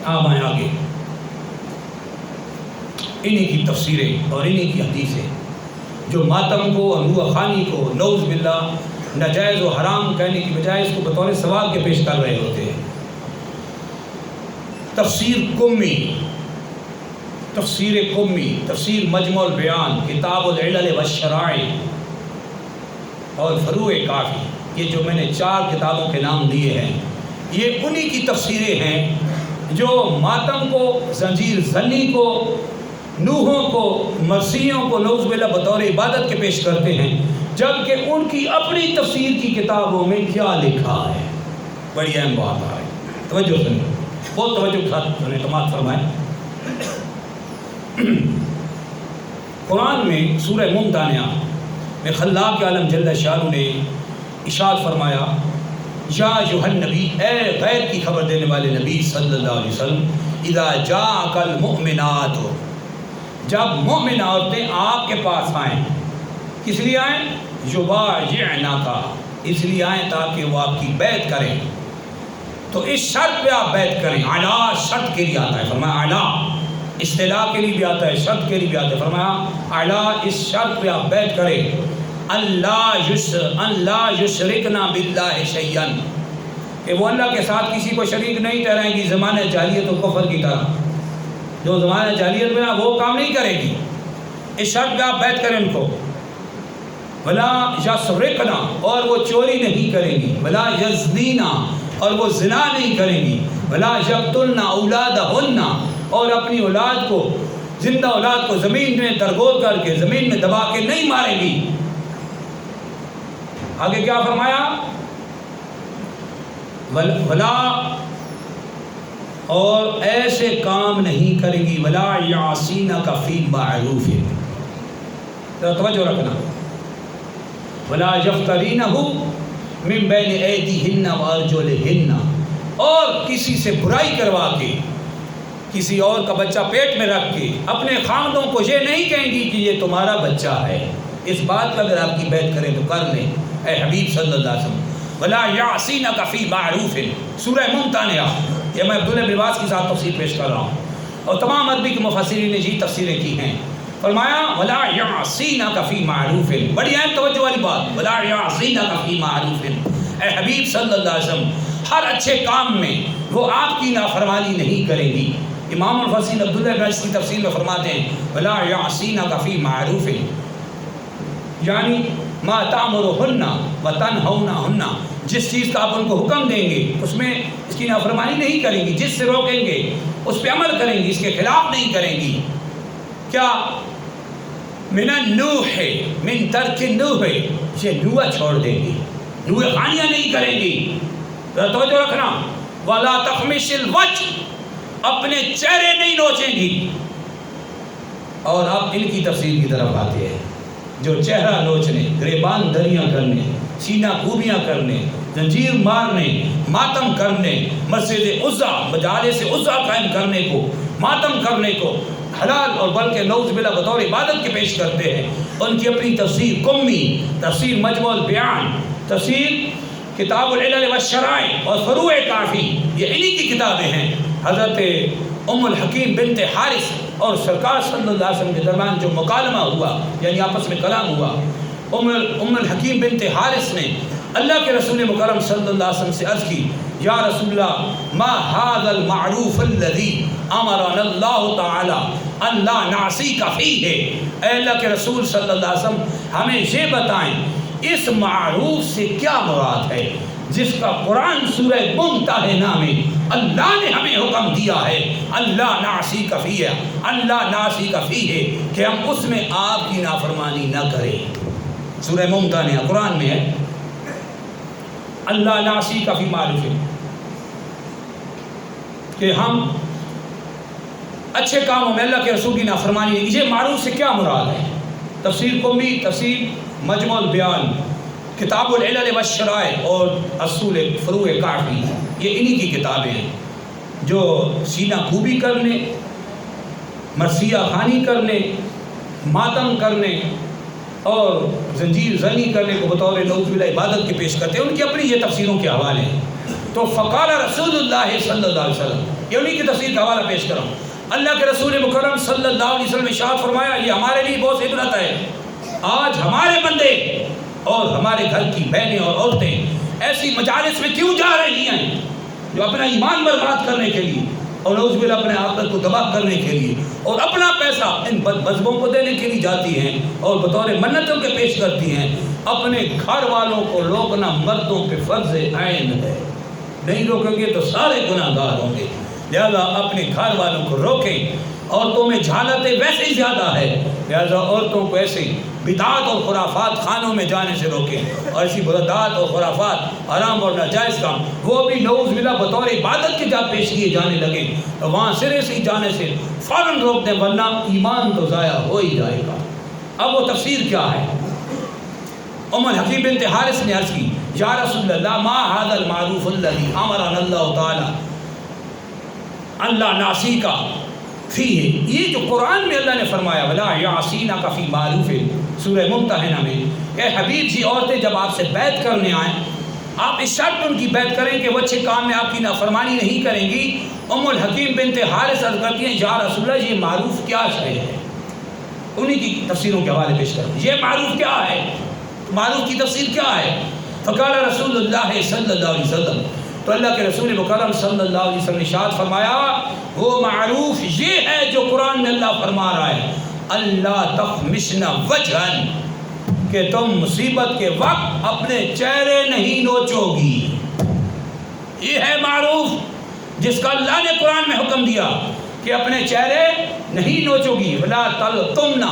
آپ آئیں آگے، انہی کی تفسیریں اور انہی کی حدیثیں جو ماتم کو اور نوحہ خوانی کو نعوذ باللہ ناجائز و حرام کہنے کی بجائے اس کو بطور ثواب کے پیش کر رہے ہوتے ہیں۔ تفسیر قمی، تفسیر قمی، تفسیر مجمع البیان، کتاب العلل والشرائع اور فروع کافی، یہ جو میں نے 4 کتابوں کے نام دیے ہیں یہ انہی کی تفسیریں ہیں جو ماتم کو، زنجیر زنی کو نوحوں کو مسیحوں کو نعوذ باللہ بطور عبادت کے پیش کرتے ہیں، جبکہ ان کی اپنی تفسیر کی کتابوں میں کیا لکھا ہے؟ بڑی اہم بات ہے، توجہ سنیں، بہت توجہ کے ساتھ سنیں، سماعت فرمائیں۔ قرآن میں سورہ ممتحنہ میں خلاق عالم جل شانہ نے ارشاد فرمایا، یا ایھا النبی، اے غیب کی خبر دینے والے نبی صلی اللہ علیہ وسلم، اذا جاءک المؤمنات، جب مومن عورتیں آپ کے پاس آئیں، کس لیے آئیں؟ یبایعنک، اس لیے آئیں تاکہ وہ آپ کی بیعت کریں، تو اس شرط پہ آپ بیعت کریں، علی شرط کے لیے آتا ہے، فرمایا علی، اصطلاح کے لیے بھی آتا ہے، شرط کے لیے بھی آتا ہے، فرمایا علی، اس شرط پہ آپ بیعت کریں، اللہ یشرکنا باللہ شیئا، کہ وہ اللہ کے ساتھ کسی کو شریک نہیں ٹھہرائیں گی، زمانہ جاہلیت و کفر کی طرح، جو زمانہ جاہلیت میں وہ کام نہیں کرے گی، اس شرط پہ آپ بیعت کریں ان کو، ولا یسرقنا، اور وہ چوری نہیں کریں گی، ولا یزنینا، اور وہ زنا نہیں کریں گی، ولا یقتلن اولادہن، اور اپنی اولاد کو، زندہ اولاد کو زمین میں درگور کر کے، زمین میں دبا کے نہیں مارے گی۔ آگے کیا فرمایا؟ ولا، اور ایسے کام نہیں کرے گی، ولا یعصینک فی معروف، توجہ رکھنا، ولا یفترینہ من بین ایدیہن وارجلہن، اور کسی سے برائی کروا کے، کسی اور کا بچہ پیٹ میں رکھ کے اپنے خاندوں کو یہ نہیں کہیں گی کہ یہ تمہارا بچہ ہے۔ اس بات پر اگر آپ کی بیعت کریں تو کر لیں اے حبیب صلی اللہ علیہ وسلم۔ ولا یعصینک فی معروف، سورہ ممتحنہ، یہ میں عبداللہ بن عباس کے ساتھ تفسیر پیش کر رہا ہوں، اور تمام عربی کے مفسرین نے یہ تفسیریں کی ہیں۔ فرمایا ولا یعصینک فی معروف، بڑی اہم توجہ والی بات، ولا یعصینک فی معروف، اے حبیب صلی اللہ علیہ وسلم، ہر اچھے کام میں وہ آپ کی نافرمانی نہیں کریں گی۔ امام الفسیر عبداللہ بن عباس کی تفسیر میں فرماتے ہیں ولا یعصینک فی معروف، یعنی ما تأمرہن وتنہونہن، جس چیز کا آپ ان کو حکم دیں گے اس میں اس کی نافرمانی نہیں کریں گی، جس سے روکیں گے اس پہ عمل کریں گی، اس کے خلاف نہیں کریں گی۔ کیا؟ من النوح، من ترک النوح، یہ نوح چھوڑ دیں گی، نوح خانیاں نہیں کریں گی، توجہ رکھنا، ولا تخمش الوجہ، اپنے چہرے نہیں نوچیں گی۔ اور آپ ان کی تفسیر کی طرف آتے ہیں، جو چہرہ نوچنے، گریبان دریاں کرنے، سینہ کوبیاں کرنے، زنجیر مارنے، ماتم کرنے، مسجد عزا، مجالس عزا قائم کرنے کو، ماتم کرنے کو حلال اور بلکہ نعوذ باللہ بطور عبادت کے پیش کرتے ہیں، ان کی اپنی تفسیر قمی، تفسیر مجموع البیان، تفسیر کتاب العلل والشرائع اور فروع کافی، یہ انہی کی کتابیں ہیں۔ حضرت ام الحکیم بنت حارث اور سرکار صلی اللہ علیہ وسلم کے درمیان جو مکالمہ ہوا، یعنی آپس میں کلام ہوا، ام الحکیم بنت حارث نے اللہ کے رسول مکرم صلی اللہ علیہ وسلم سے عرض کی، یا رسول اللہ، ما هذا المعروف الذي امرنا اللہ تعالی ان لا نعصیک فیہ، اے اللہ کے رسول صلی اللہ علیہ وسلم ہمیں یہ بتائیں اس معروف سے کیا مراد ہے جس کا قرآن سورہ ممتحنہ میں اللہ نے ہمیں حکم دیا ہے، اللہ نعصیک فیہ، اللہ نعصیک فیہ، کہ ہم اس میں آپ کی نافرمانی نہ کریں۔ سورہ ممتحنہ قرآن میں ہے، اللہ نعصیک فی معروف، کہ ہم اچھے کاموں میں اللہ کے رسول کی نافرمانی نہیں۔ یہ معروف سے کیا مراد ہے؟ تفسیر قمی، تفسیر مجموع البیان، کتاب العلل والشرائع اور اصول فروع کافی، یہ انہی کی کتابیں ہیں جو سینہ کوبی کرنے، مرثیہ خوانی کرنے، ماتم کرنے اور زنجیر زنی کرنے کو بطور نعوذ باللہ عبادت کے پیش کرتے ہیں۔ ان کی اپنی یہ تفسیروں کے حوالے ہیں۔ تو فقال رسول اللہ صلی اللہ علیہ وسلم، یہ انہی کی تفسیر کا حوالہ پیش کروں، اللہ کے رسول مکرم صلی اللہ علیہ وسلم ارشاد فرمایا، یہ ہمارے لیے بہت عبرت ہے۔ آج ہمارے بندے اور ہمارے گھر کی بہنیں اور عورتیں ایسی مجالس میں کیوں جا رہی ہیں جو اپنا ایمان برباد کرنے کے لیے اور نعوذ باللہ اپنے آخرت کو تباہ کرنے کے لیے اور اپنا پیسہ ان بد مذہبوں کو دینے کے لیے جاتی ہیں اور بطور منتوں کے پیش کرتی ہیں۔ اپنے گھر والوں کو روکنا مردوں پہ فرض عین ہے، نہیں روکیں گے تو سارے گناہ گار ہوں گے، لہذا اپنے گھر والوں کو روکیں، عورتوں میں جہالتیں ویسے ہی زیادہ ہے، لہٰذا عورتوں کو ایسے بدعات اور خرافات خانوں میں جانے سے روکیں، اور ایسی بدعات اور خرافات حرام اور ناجائز کام وہ بھی نعوذ باللہ بطور عبادت کے جب پیش کیے جانے لگے تو وہاں سرے سے ہی جانے سے فوراً روک دیں، ورنہ ایمان تو ضائع ہو ہی جائے گا۔ اب وہ تفسیر کیا ہے؟ الحکیم بنت حارث نے عرض کی یا رسول اللہ ما هذا المعروف الذي امرنا اللہ تعالی اللہ ناسی کا فیہ، یہ جو قرآن میں اللہ نے فرمایا ولا یعصینک فی معروف سورہ ممتحنہ میں، اے حبیب جی عورتیں جب آپ سے بیعت کرنے آئیں آپ اس شرط ان کی بیعت کریں کہ وہ اچھے کام میں آپ کی نافرمانی نہیں کریں گی۔ الحکیم بنت حارث عرض کرتی ہیں یا رسول اللہ یہ معروف کیا شے ہے؟ انہی کی تفسیروں کے حوالے پیش کریں، یہ معروف کیا ہے، معروف کی تفسیر کیا ہے؟ فقال رسول اللہ صلی اللہ علیہ وسلم، تو اللہ کے رسول مکرم صلی اللہ علیہ وسلم نے ارشاد فرمایا وہ معروف یہ ہے جو قرآن میں اللہ فرما رہا ہے اللہ تخمشن وجہن، کہ تم مصیبت کے وقت اپنے چہرے نہیں نوچو گی، یہ ہے معروف جس کا اللہ نے قرآن میں حکم دیا کہ اپنے چہرے نہیں نوچو گی، ولا تلطمن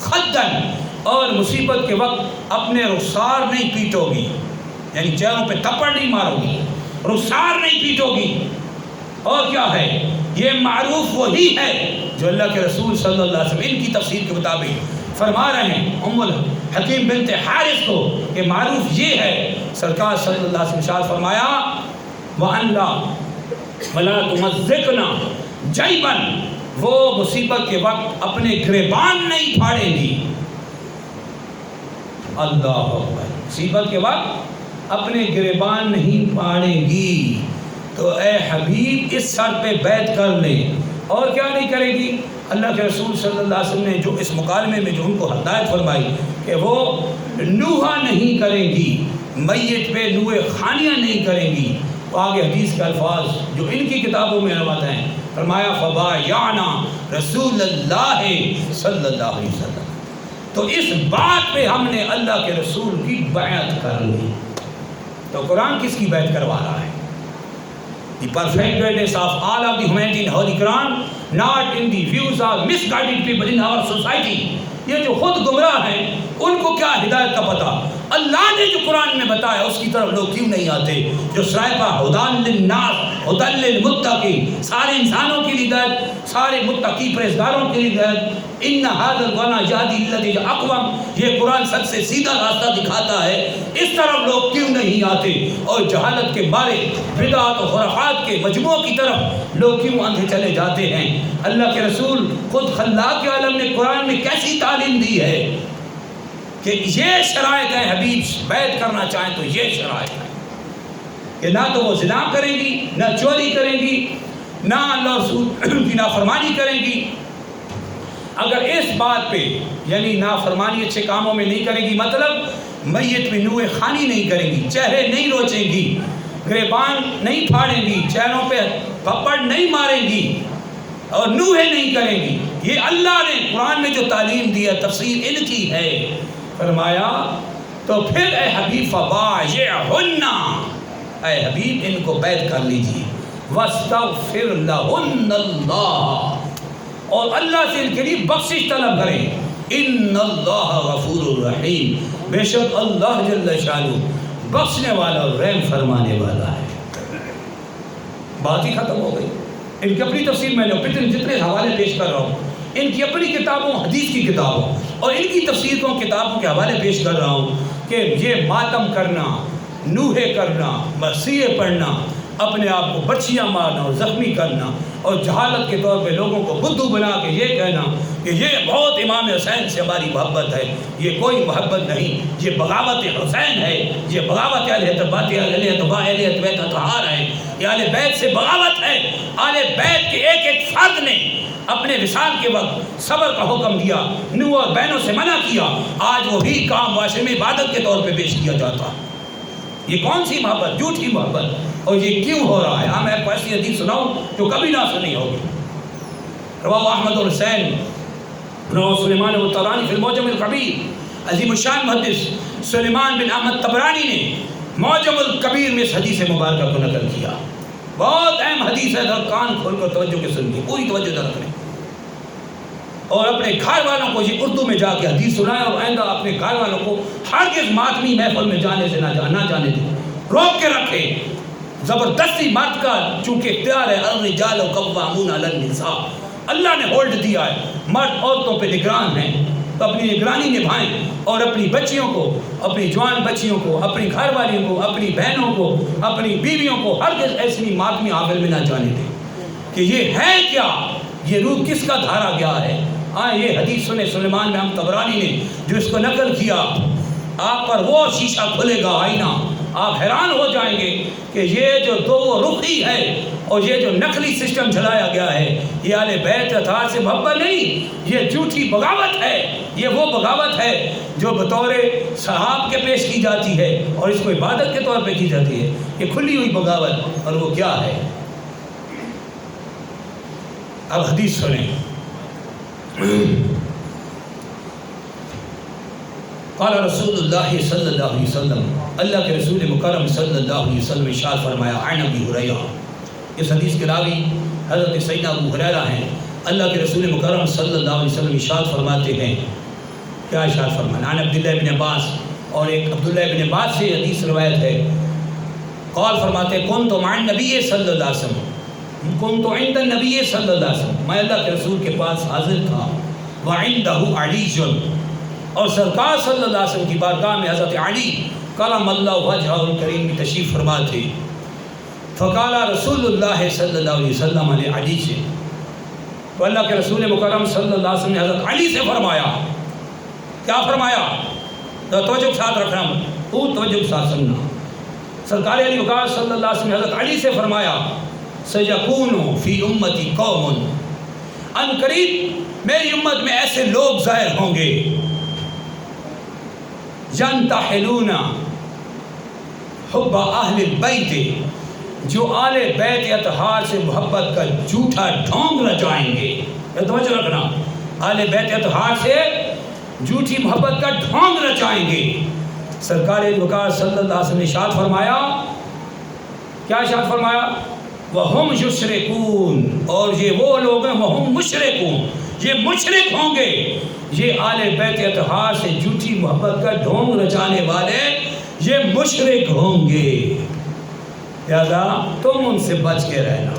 خدن، اور مصیبت کے وقت اپنے رخسار نہیں پیٹو گی، یعنی چہروں پہ تھپڑ نہیں مارو گی، رخسار نہیں پیٹو گی۔ اور کیا ہے یہ معروف وہی ہے جو اللہ کے رسول صلی اللہ علیہ وسلم ان کی تفسیر کے مطابق فرما رہے ہیں حکیم بنت حارث کو کہ معروف یہ ہے۔ سرکار صلی اللہ علیہ وسلم ارشاد فرمایا وَأَنْ وَلَا تُمَزِّقْنَا جَيْبًا، وہ مصیبت کے وقت اپنے گریبان نہیں پھاڑیں گی، اللہ اکبر، مصیبت کے وقت اپنے گریبان نہیں پھاڑیں گی۔ تو اے حبیب اس سر پہ بیعت کر لیں۔ اور کیا نہیں کرے گی؟ اللہ کے رسول صلی اللہ علیہ وسلم نے جو اس مکالمے میں جو ان کو ہدایت فرمائی کہ وہ نوحہ نہیں کریں گی، میت پہ نوح خانیہ نہیں کریں گی، تو آگے حدیث کے الفاظ جو ان کی کتابوں میں روایت ہیں، فرمایا فبایعنا رسول اللہ صلی اللہ علیہ وسلم، تو اس بات پہ ہم نے اللہ کے رسول کی بیعت کر لی۔ تو قرآن کس کی بیعت کروا رہا ہے؟ The perfectness of all of the humanity in Holy Quran, not in the views of misguided people in our society۔ یہ جو خود گمراہ ہیں ان کو کیا ہدایت کا پتہ؟ اللہ نے جو قرآن میں بتایا اس کی طرف لوگ کیوں نہیں آتے؟ جو سرائپا ہدی للناس ہدی للمتقین، سارے انسانوں کی ہدایت، سارے متقی پرہیزگاروں کی ہدایت، ان ھذا القرآن یہدی للتی ہی اقوم، یہ قرآن سب سے سیدھا راستہ دکھاتا ہے، اس طرف لوگ کیوں نہیں آتے؟ اور جہالت کے مارے بدعات و خرافات کے مجموعوں کی طرف لوگ کیوں اندھے چلے جاتے ہیں؟ اللہ کے رسول خود خلاق عالم نے قرآن میں کیسی تعلیم دی ہے کہ یہ شرائط ہے، حبیب بیعت کرنا چاہیں تو یہ شرائط ہے کہ نہ تو وہ زنا کریں گی، نہ چوری کریں گی، نہ اللہ رسول کی نافرمانی کریں گی۔ اگر اس بات پہ یعنی نافرمانی اچھے کاموں میں نہیں کریں گی، مطلب میت میں نوح خانی نہیں کریں گی، چہرے نہیں روچیں گی، گریبان نہیں پھاڑیں گی، چہروں پہ تھپڑ نہیں ماریں گی اور نوحے نہیں کریں گی، یہ اللہ نے قرآن میں جو تعلیم دی ہے تفسیر ان کی ہے۔ فرمایا تو پھر اے حبیب فبایعہن، اے حبیب ان کو بیعت کر لیجیے، واستغفر لہن اللہ، اور اللہ سے ان کے لیے بخشش طلب کریں، ان اللہ غفور الرحیم، بے شک اللہ جل شانہ بخشنے والا اور رحم فرمانے والا ہے۔ بات ہی ختم ہو گئی۔ ان کی اپنی تفسیر میں جتنے حوالے پیش کر رہا ہوں ان کی اپنی کتابوں، حدیث کی کتابوں اور ان کی تفسیروں کتابوں کے حوالے پیش کر رہا ہوں کہ یہ ماتم کرنا، نوحے کرنا، مسیحے پڑھنا، اپنے آپ کو بچیاں مارنا اور زخمی کرنا اور جہالت کے طور پہ لوگوں کو بدھو بنا کے یہ کہنا کہ یہ بہت امام حسین سے ہماری محبت ہے، یہ کوئی محبت نہیں، یہ بغاوت حسین ہے، یہ بغاوت اہل بیت اطہار ہے، یہ اہل بیت سے بغاوت ہے۔ اہل بیت کے ایک ایک فرد نے اپنے وصال کے وقت صبر کا حکم دیا، نوح اور بہنوں سے منع کیا، آج وہی کام معاشرے میں عبادت کے طور پہ پیش کیا جاتا۔ یہ کون سی محبت؟ جھوٹی محبت۔ اور یہ کیوں ہو رہا ہے؟ میں آپ کو ایسی حدیث سناؤں جو کبھی نہ سنی ہوگی۔ رواہ احمد اور حسین، رواہ سلیمان الطبرانی فی المعجم الکبیر، عظیم الشان محدث سلیمان بن احمد طبرانی نے معجم الکبیر میں اس حدیث مبارکہ کو نقل کیا۔ بہت اہم حدیث ہے، ذرا کان کھول کر توجہ کے سنیے، پوری توجہ رکھیں۔ اور اپنے گھر والوں کو یہ اردو میں جا کے حدیث سنائیں، اور آئندہ اپنے گھر والوں کو ہرگز ماتمی محفل میں جانے سے نہ جانے دیں، روک کے رکھیں۔ زبردستی مرد کا چونکہ اختیار ہے، الرجال قوامون علی النساء، اللہ نے ہولڈ دیا ہے، مرد عورتوں پہ نگران ہیں، تو اپنی نگرانی نبھائیں، اور اپنی بچیوں کو، اپنی جوان بچیوں کو، اپنی گھر والیوں کو، اپنی بہنوں کو، اپنی بیویوں کو ہرگز ایسی ماتمی حافل میں نہ جانے دیں کہ یہ ہے کیا، یہ روح کس کا دھارا گیا ہے۔ یہ حدیث سنے سلیمان بن طبرانی نے جو اس کو نقل کیا، آپ پر وہ شیشہ کھلے گا آئینہ، آپ حیران ہو جائیں گے کہ یہ جو دو رخی ہے اور یہ جو نقلی سسٹم چلایا گیا ہے، یہ اہل بیت اطہار سے محبت نہیں، یہ جھوٹی بغاوت ہے، یہ وہ بغاوت ہے جو بطور صحاب کے پیش کی جاتی ہے اور اس کو عبادت کے طور پہ کی جاتی ہے، یہ کھلی ہوئی بغاوت، اور وہ کیا ہے۔ اب حدیث سنیں۔ قال رسول اللہ صلی اللہ علیہ وسلم، اللہ کے رسول مکرم صلی اللہ علیہ وسلم ارشاد فرمایا، عن ابی ہریرہ، اس حدیث کے راوی حضرت سیدنا ابو ہریرہ ہیں۔ اللہ کے رسول مکرم صلی اللہ علیہ وسلم ارشاد فرماتے ہیں، کیا ارشاد فرمانا، عن عبداللہ بن عباس، اور ایک عبداللہ بن عباس سے حدیث روایت ہے، قال فرماتے ہیں، کنت مع النبی صلی اللہ علیہ وسلم، کنت عند النبی صلی اللہ علیہ وسلم، میں اللہ کے رسول کے پاس حاضر تھا، وعندہ علی، اور سرکار صلی اللہ علیہ وسلم کی بارگاہ میں حضرت علی کرم اللہ وجہہ الکریم کی تشریف فرما تھے۔ فقال رسول اللہ صلی اللہ علیہ وسلم علی علی سے، تو اللہ کے رسول مکرم صلی اللہ علیہ وسلم نے حضرت علی سے فرمایا، کیا فرمایا، توجہ کے ساتھ رکھنا، خوب توجہ کے ساتھ سننا۔ سرکار علی وقار صلی اللہ علیہ وسلم نے حضرت علی سے فرمایا، سیکون فی امتی قوم، ان قریب میری امت میں ایسے لوگ ظاہر ہوں گے، ینتحلون حب اہل البیت، جو آل بیت اطہار سے محبت کا جھوٹا ڈھونگ رچائیں گے، یہ توجہ رکھنا، آل بیت اطہار سے جھوٹی محبت کا ڈھونگ رچائیں گے۔ سرکار وقار صلی اللہ علیہ وسلم نے ارشاد فرمایا، کیا ارشاد فرمایا، وَهُمْ يُشْرِكُونَ، اور یہ وہ لوگ ہیں، وَهُمْ مُشْرِكُونَ، یہ مشرک ہوں گے، یہ آل بیت اطہار سے جھوٹی محبت کا ڈھونگ رچانے والے یہ مشرک ہوں گے، لہذا تم ان سے بچ کے رہنا۔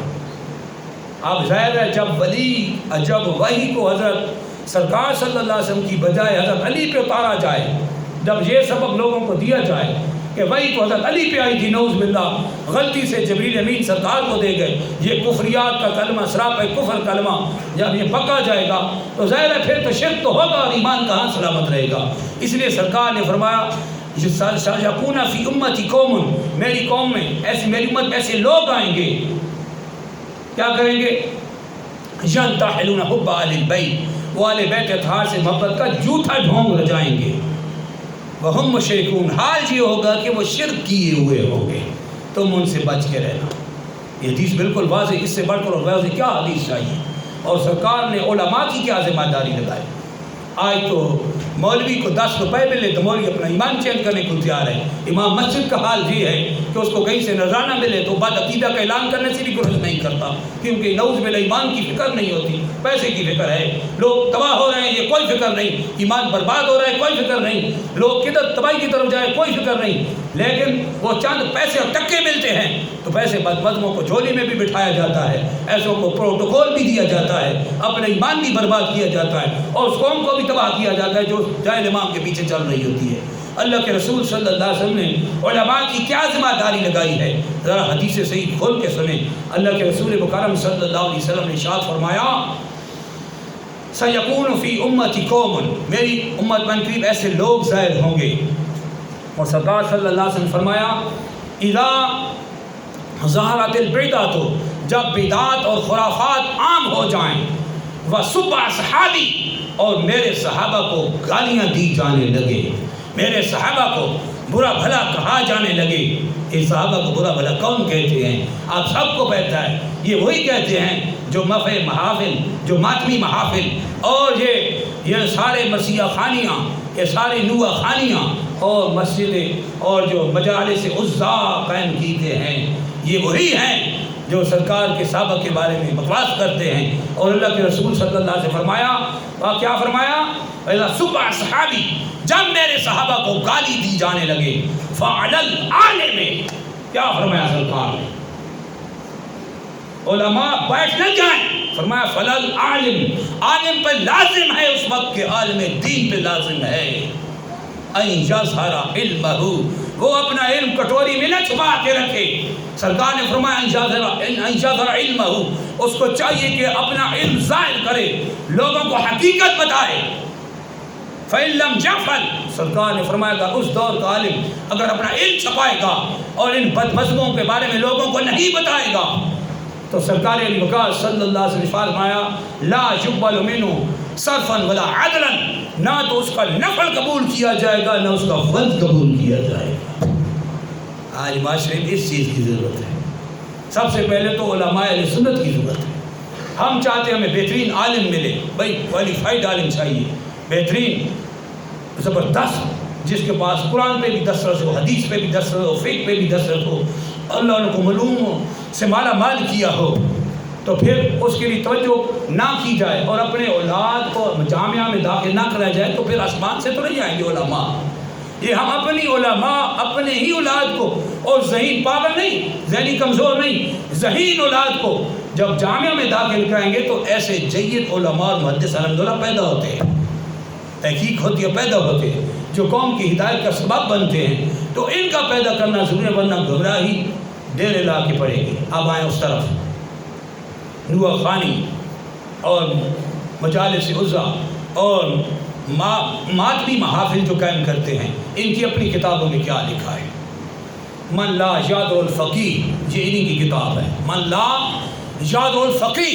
اب ظاہر ہے جب وحی کو حضرت سرکار صلی اللہ علیہ وسلم کی بجائے حضرت علی پہ اتارا جائے، جب یہ سبق لوگوں کو دیا جائے کہ وہی تو حضرت علی پہ آئی تھی، نعوذ باللہ، غلطی سے جبریل امین سرکار کو دے گئے، یہ کفریات کا کلمہ، سراپہ کفر کلمہ جب یہ پکا جائے گا تو ظاہر ہے پھر تو شرک تو ہوگا اور ایمان کہاں سلامت رہے گا۔ اس لیے سرکار نے فرمایا، سیکون فی امتی قوم، میری قوم میں ایسی، میری امت میں ایسے لوگ آئیں گے، کیا کریں گے، ینتحلون حب اہل البیت، وہ اہل بیت اطہار سے محبت کا جھوٹا ڈھونگ رچائیں گے، وَهُمْ مُشْرِكُونَ، حال یہ ہوگا کہ وہ شرک کیے ہوئے ہوں گے، تم ان سے بچ کے رہنا۔ یہ حدیث بالکل واضح، اس سے بڑھ کر واضح کیا حدیث چاہیے، اور سرکار نے علماء کی کیا ذمہ داری لگائی۔ آج تو مولوی کو 10 روپے ملے تو مولوی اپنا ایمان چینج کرنے کو تیار ہے۔ امام مسجد کا حال یہ ہے کہ اس کو کہیں سے نذرانہ ملے تو بد عقیدہ کا اعلان کرنے سے بھی گریز نہیں کرتا، کیونکہ نعوذ باللہ ایمان کی فکر نہیں ہوتی، پیسے کی فکر ہے۔ لوگ تباہ ہو رہے ہیں، یہ کوئی فکر نہیں، ایمان برباد ہو رہا ہے، کوئی فکر نہیں، لوگ کدھر تباہی کی طرف جائے، کوئی فکر نہیں، لیکن وہ چند پیسے اور ٹکے ملتے ہیں تو پیسے بدمزموں کو جھولی میں بھی بٹھایا جاتا ہے، ایسوں کو پروٹوکول بھی دیا جاتا ہے، اپنا ایمان بھی برباد کیا جاتا ہے، اور اس قوم کو بھی تباہ کیا جاتا ہے جو جاہل امام کے پیچھے چل رہی ہوتی ہے۔ اللہ کے رسول صلی اللہ علیہ وسلم نے علماء کی کیا ذمہ داری لگائی ہے، ذرا حدیث صحیح کھول کے سنیں۔ اللہ کے رسول مکرم صلی اللہ علیہ وسلم نے ارشاد فرمایا، سیکون فی امتی قوم، میری امت میں قریب ایسے لوگ ظاہر ہوں گے، اور سرکار صلی اللہ علیہ وسلم نے فرمایا، اذا ظہرت البدعۃ، جب بدعات اور خرافات عام ہو جائیں، وسب اصحابی، اور میرے صحابہ کو گالیاں دی جانے لگے، میرے صحابہ کو برا بھلا کہا جانے لگے۔ یہ صحابہ کو برا بھلا کون کہتے ہیں؟ آپ سب کو پتہ ہے، یہ وہی کہتے ہیں جو مفع محافل، جو ماتمی محافل، اور یہ سارے مسیح خانیاں، یہ سارے نوح خانیاں اور مسجدیں اور جو مجالس عزا قائم کیتے ہیں، یہ وہی ہیں جو سرکار کے صحابہ کے بارے میں بکواس کرتے ہیں. اور اللہ کے رسول صلی اللہ علیہ وسلم سے فرمایا، کیا فرمایا؟ صبح صحابی، جب میرے صحابہ کو گالی دی جانے لگے، فعل العالم، کیا فرمایا سرکار نے؟ علماء بیٹھ نہ جائیں، فرمایا فل العالم، عالم پہ لازم ہے اس وقت کے عالم دین پہ لازم ہے ان یظہر علمہ، وہ اپنا علم کٹوری میں نہ چھپا کے رکھے. سرکار نے فرمایا ان یظہر علمہ، اس کو چاہیے کہ اپنا علم ظاہر کرے، لوگوں کو حقیقت بتائے. فَإِن لَمْ يَفْعَلْ، سرکار نے فرمایا کہ اس دور کا عالم اگر اپنا علم چھپائے گا اور ان بد مذہبوں کے بارے میں لوگوں کو نہیں بتائے گا تو سرکار علی وقار صلی اللہ علیہ وسلم فرمایا لا يقبل منه صرفا ولا عدلا، نہ تو اس کا نفل قبول کیا جائے گا نہ اس کا فرض قبول کیا جائے گا. آج معاشرے میں اس چیز کی ضرورت ہے. سب سے پہلے تو علماء اہل سنت کی ضرورت ہے. ہم چاہتے ہیں ہمیں بہترین عالم ملے، بھائی کوالیفائڈ عالم چاہیے، بہترین زبردست، جس کے پاس قرآن پہ بھی دسترس ہو، حدیث پہ بھی دسترس ہو، فقہ پہ بھی دسترس ہو، اللہ نے کو معلوم سے مالا مال کیا ہو. تو پھر اس کے لیے توجہ نہ کی جائے اور اپنے اولاد کو جامعہ میں داخل نہ کرایا جائے تو پھر آسمان سے تو نہیں آئیں گے علماء. یہ ہم اپنی علماء، اپنے ہی اولاد کو، اور ذہین پاگل نہیں، ذہنی کمزور نہیں، ذہین اولاد کو جب جامعہ میں داخل کرائیں گے تو ایسے جید علماء اور محدث الحمدللہ پیدا ہوتے ہیں، تحقیق ہوتی ہے، پیدا ہوتے ہیں جو قوم کی ہدایت کا سبب بنتے ہیں. تو ان کا پیدا کرنا ضروری ہے، ورنہ گمراہی ڈیرے لا کے پڑے گی. اب آئیں اس طرف، نوح خانی اور مجالس عزا اور ماتمی محافل جو قائم کرتے ہیں، ان کی اپنی کتابوں میں کیا لکھا ہے؟ من لا یاد الفقیہ، یہ انہی کی کتاب ہے، من لا یاد الفقیہ.